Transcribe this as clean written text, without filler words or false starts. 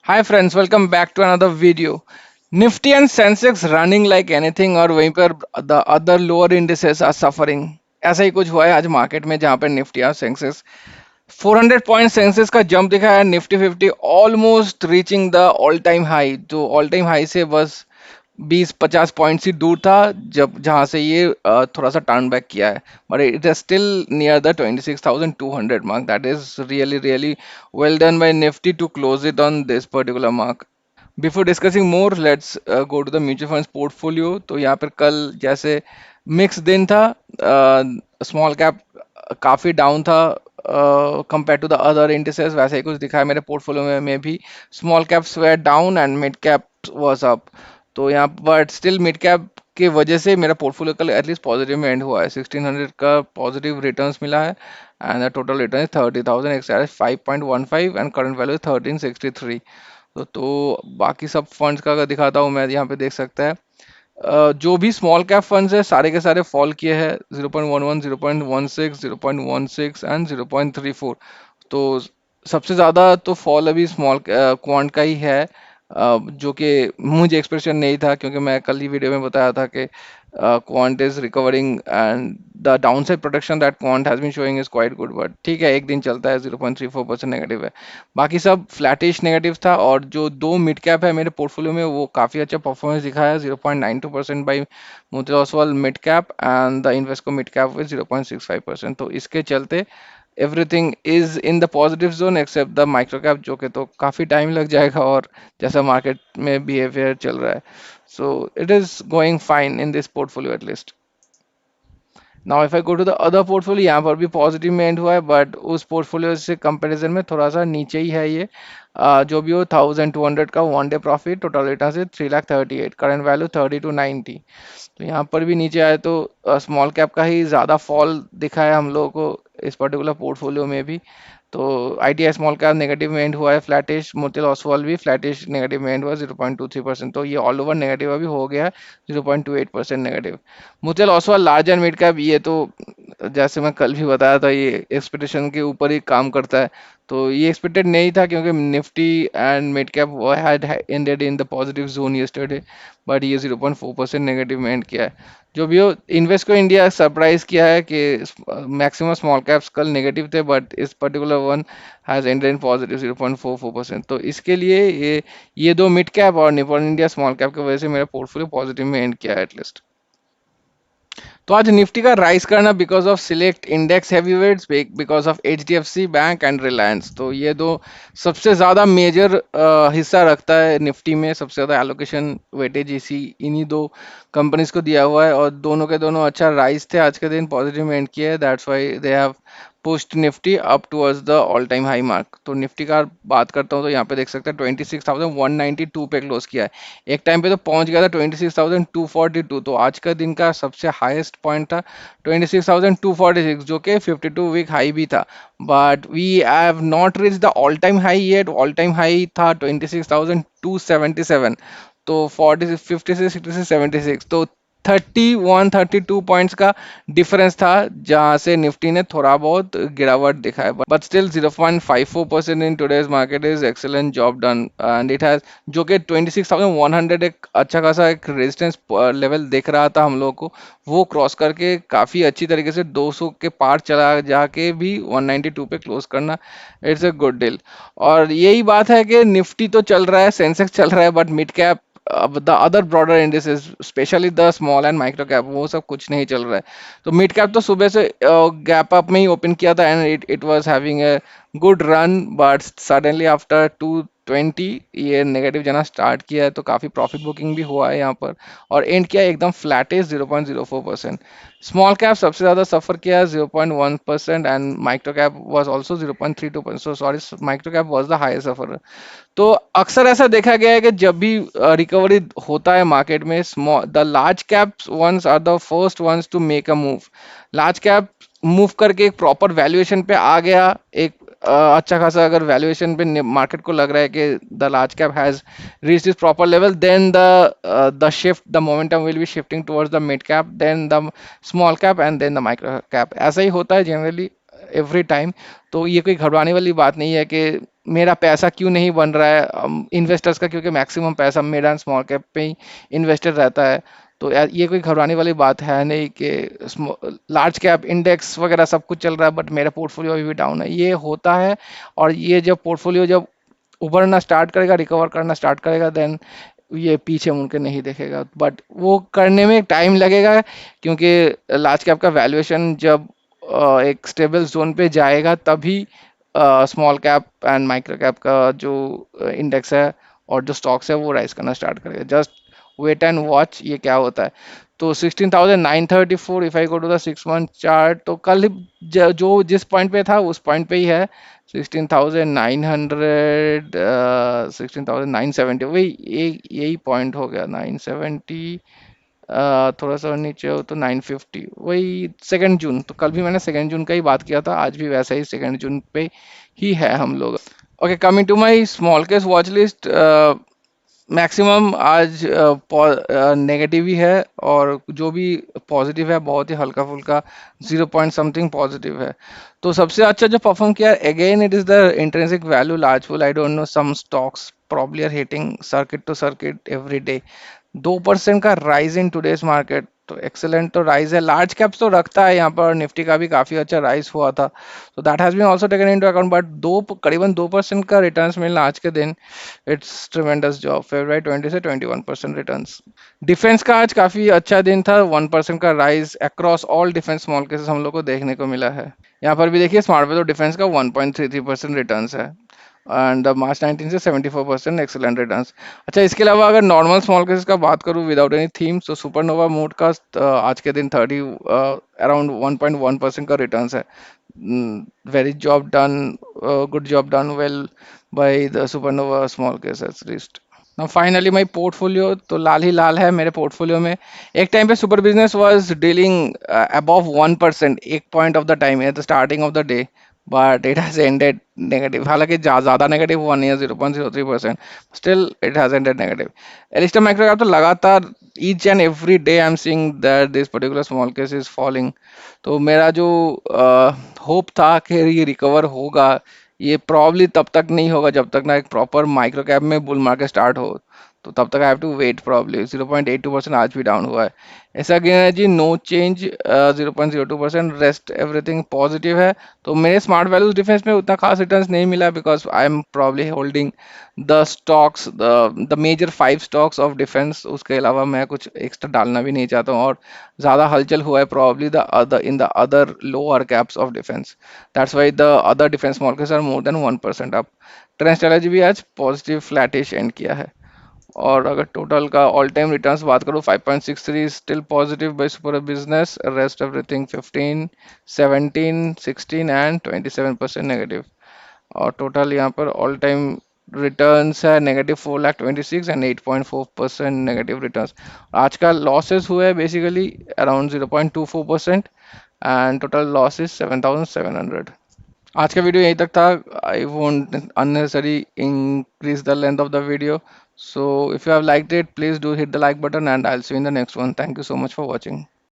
Hi friends, welcome back to another video. Nifty and Sensex running like anything और वहीं पर the other lower indices are suffering. ऐसा ही कुछ हुआ है आज मार्केट में जहाँ पे निफ्टी और सेंसेक्स 400 पॉइंट सेंसेक्स का जंप दिखा है Nifty 50 almost reaching the all time high जो ऑल टाइम हाई से बस 20-50 पॉइंट ही दूर था जब जहां से ये थोड़ा सा टर्न बैक किया है but it is still near the 26,200 mark that is really really well done by Nifty to close it on this particular mark. Before discussing more let's go to the mutual funds portfolio. तो यहाँ पर कल जैसे mix दिन था, small cap काफ़ी down था compare to the other indices, वैसे ही कुछ दिखा है मेरे पोर्टफोलियो में भी। Small caps were down and mid cap was up. तो यहाँ बट स्टिल मिड कैप की वजह से मेरा पोर्टफोलियो कल एटलीस्ट पॉजिटिव में एंड हुआ है। 1600 का पॉजिटिव रिटर्न्स मिला है and the total return is 30,000 5.15 and current value 1363। तो बाकी सब फंड्स का अगर दिखाता हूँ मैं, यहाँ पे देख सकता है जो भी स्मॉल कैप फंड्स है सारे के सारे फॉल किए हैं। 0.11, 0.16, 0.16 एंड 0.34। तो सबसे ज़्यादा तो फॉल अभी स्मॉल क्वांट का ही है, जो कि मुझे एक्सपेक्टेशन नहीं था क्योंकि मैं कल ही वीडियो में बताया था कि quant is recovering and the downside protection that quant has been showing is quite good, but ठीक है, एक दिन चलता है। 0.34% नेगेटिव है, बाकी सब फ्लैटिश नेगेटिव था। और जो दो मिड कैप है मेरे पोर्टफोलियो में वो काफ़ी अच्छा परफॉर्मेंस दिखाया। 0.92% by Motilal Oswal mid cap and the Invesco mid cap with 0.65%। तो इसके चलते everything is in the positive zone except the micro cap, जो कि तो काफ़ी टाइम लग जाएगा और जैसा मार्केट में बिहेवियर चल रहा है। So it is going fine in this portfolio at least. Now if I go to the other portfolio, यहाँ पर भी पॉजिटिव में एंड हुआ है बट उस पोर्टफोलियो से कंपैरिजन में थोड़ा सा नीचे ही है ये। जो भी हो 1200 का one day profit, total return से 3,38, करंट वैल्यू 3290। तो यहाँ पर भी नीचे आए तो स्मॉल कैप का ही ज़्यादा फॉल दिखा है हम लोगों को इस पर्टिकुलर पोर्टफोलियो में भी। तो आईटीआई स्मॉल कैप नेगेटिव में एंड हुआ है फ्लैटिश, मोतीलाल ओसवाल भी फ्लैटिश नेगेटिव में एंड हुआ 0.23%। तो ये ऑल ओवर नेगेटिव अभी हो गया है 0.28% negative. Motilal Oswal large and mid cap, ये तो जैसे मैं कल भी बताया था ये एक्सपेक्टेशन के ऊपर ही काम करता है। तो ये एक्सपेक्टेड नहीं था क्योंकि Nifty and mid cap had ended in the positive zone yesterday, but ये 0.4% नेगेटिव में एंड किया है। जो भी हो, इन्वेस्को इंडिया सरप्राइज किया है कि मैक्सिमम स्मॉल कैप्स कल नेगेटिव थे बट इस particular one has ended in positive 0.44%। तो इसके लिए ये दो मिड कैप और निपॉन इंडिया स्मॉल कैप की वजह से मेरा पोर्टफोलियो पॉजिटिव में एंड किया है एटलीस्ट। तो आज निफ्टी का राइज करना because of select index heavyweights, because of HDFC bank and Reliance. तो ये दो सबसे ज़्यादा मेजर हिस्सा रखता है निफ्टी में, सबसे ज़्यादा एलोकेशन वेटेज इसी इन्हीं दो कंपनीज को दिया हुआ है और दोनों के दोनों अच्छा राइज थे आज के दिन, पॉजिटिव में एंड किया है। That's why they have pushed Nifty up towards the all time high mark. तो निफ्टी का बात करता हूँ तो यहाँ पे देख सकते हैं 26,192 पे क्लोज किया है। एक टाइम पे तो पहुंच गया था 26,242। तो आज का दिन का सबसे हाईएस्ट पॉइंट था 26,246, जो कि 52 वीक हाई भी था। But we have not reach the all time high yet. All time high था 26,277। तो 40 56 66 76, तो 31 32 पॉइंट्स का डिफरेंस था जहां से निफ्टी ने थोड़ा बहुत गिरावट दिखाया। But still 0.54% in today's market is excellent job done and it has, जो कि 26,100 एक अच्छा खासा एक रेजिस्टेंस लेवल दिख रहा था हम लोग को, वो क्रॉस करके काफ़ी अच्छी तरीके से 200 के पार चला जाके भी 192 पे क्लोज करना, इट्स अ गुड डील। और यही बात है कि निफ्टी तो चल रहा है, सेंसेक्स चल रहा है, but mid cap the other broader indices specially the small and micro cap वो सब कुछ नहीं चल रहा है। तो मिड कैप तो सुबह से गैप अप में ही ओपन किया था and it was having a good run, but suddenly after 220 ये नेगेटिव जाना स्टार्ट किया है। तो काफ़ी प्रॉफिट बुकिंग भी हुआ है यहाँ पर और एंड किया एकदम फ्लैटिश 0.04%। स्मॉल कैप सबसे ज़्यादा सफर किया 0.1% and micro cap was also 0.32%। So sorry, micro cap was the highest suffer. तो अक्सर ऐसा देखा गया है कि जब भी रिकवरी होता है मार्केट में, small the large caps ones are the first ones to make a move. Large cap move करके एक प्रॉपर वैल्यूएशन पे आ गया, एक अच्छा खासा अगर वैल्यूएशन पे मार्केट को लग रहा है कि the large cap has reach this proper level, then the shift the momentum will be shifting towards the mid cap, then the small cap and then the micro cap. ऐसा ही होता है जनरली एवरी टाइम। तो ये कोई घबराने वाली बात नहीं है कि मेरा पैसा क्यों नहीं बन रहा है इन्वेस्टर्स का, क्योंकि मैक्सिमम पैसा मिड एंड स्मॉल कैप पे ही इन्वेस्टेड रहता है। तो यार ये कोई घबराने वाली बात है नहीं कि लार्ज कैप इंडेक्स वगैरह सब कुछ चल रहा है बट मेरा पोर्टफोलियो अभी भी डाउन है, ये होता है। और ये जब पोर्टफोलियो जब उभरना स्टार्ट करेगा, रिकवर करना स्टार्ट करेगा, देन ये पीछे मुड़ के नहीं देखेगा, बट वो करने में टाइम लगेगा, क्योंकि लार्ज कैप का वैल्यूएशन जब एक स्टेबल जोन पे जाएगा तभी small cap and micro cap का जो इंडेक्स है और जो स्टॉक्स है वो राइज करना स्टार्ट करेगा। जस्ट वेट एंड वॉच ये क्या होता है। तो 16,934 if I go to the 6 month chart, तो कल जो जिस पॉइंट पे था उस पॉइंट पे ही है। 16,900, 16,970, वही यही पॉइंट हो गया 970। थोड़ा सा और नीचे हो तो 950, वही 2 जून। तो कल भी मैंने 2 जून का ही बात किया था, आज भी वैसा ही 2 जून पे ही है हम लोग। Okay, coming to my small case watch list. Maximum आज नेगेटिव ही है, और जो भी पॉजिटिव है बहुत ही हल्का फुल्का 0 पॉइंट समथिंग पॉजिटिव है। तो सबसे अच्छा जो परफॉर्म किया again it is the intrinsic value large full. I don't know, some stocks probably are hitting circuit to circuit every day. 2% का राइज इन टुडेस मार्केट, तो एक्सेलेंट तो राइज है। लार्ज कैप्स तो रखता है यहाँ पर, निफ्टी का भी काफी अच्छा राइज हुआ था, तो that has been also taken into account. But करीबन 2% का रिटर्न्स मिलना आज के दिन, इट्स ट्रिमेंडस जॉब। फेब्रुवरी 20 से 21% रिटर्न्स। डिफेंस का आज काफी अच्छा दिन था, 1% का rise across all defence small cases हम लोग को देखने को मिला है। यहाँ पर भी देखिए स्मार्ट पे तो डिफेंस का 1.33% रिटर्न्स है, एंड मार्च 19 से 74% एक्सेलेंट रिटर्न्स। अच्छा, इसके अलावा अगर नॉर्मल स्मॉल केसेस का बात करूँ विदाउट एनी थीम्स, तो सुपरनोवा मोड का आज के दिन 30 अराउंड 1.1% का रिटर्न्स है। Very job done, good job done well by the supernova small cases list. Now finally my portfolio, तो लाल ही लाल है मेरे पोर्टफोलियो में। एक टाइम पे super business was dealing above 1% एक point of the time at the starting of the day, but it has ended negative. हालांकि ज़्यादा negative हुआ नहीं है, 0.03%, still it has ended negative. एलिस्टा माइक्रो कैप तो लगातार each and every day I am seeing that this particular small case is falling. तो मेरा जो होप था कि ये रिकवर होगा, ये प्रॉब्ली तब तक नहीं होगा जब तक ना एक प्रॉपर माइक्रो कैप में बुल मार्केट स्टार्ट हो। तो तब तक I have to wait probably. 0.82% आज भी डाउन हुआ है। ऐसा कहना है जी, no change, 0.02%, rest everything positive है। तो मेरे स्मार्ट वैल्यूज डिफेंस में उतना खास रिटर्न्स नहीं मिला, because I am probably holding the stocks, the major 5 stocks of defence. उसके अलावा मैं कुछ एक्स्ट्रा डालना भी नहीं चाहता हूँ, और ज़्यादा हलचल हुआ है probably the other in the other lower caps of defence. That's why the other defence markets are more than 1% up. Trend strategy भी आज पॉजिटिव फ्लैटिश एंड किया है। और अगर टोटल का ऑल टाइम रिटर्न्स बात करूँ, 5.63 still positive by super business, rest everything 15, 17, 16 and 27% negative. और टोटल यहाँ पर ऑल टाइम रिटर्न्स है -4,26,000 एंड 8.4% नेगेटिव रिटर्न्स। आज का लॉसेस हुए basically around 0.24%, and total loss is 7,700। आज का वीडियो यहीं तक था। I won't unnecessary increase the length of the video. So if you have liked it, please do hit the like button, and I'll see you in the next one. Thank you so much for watching.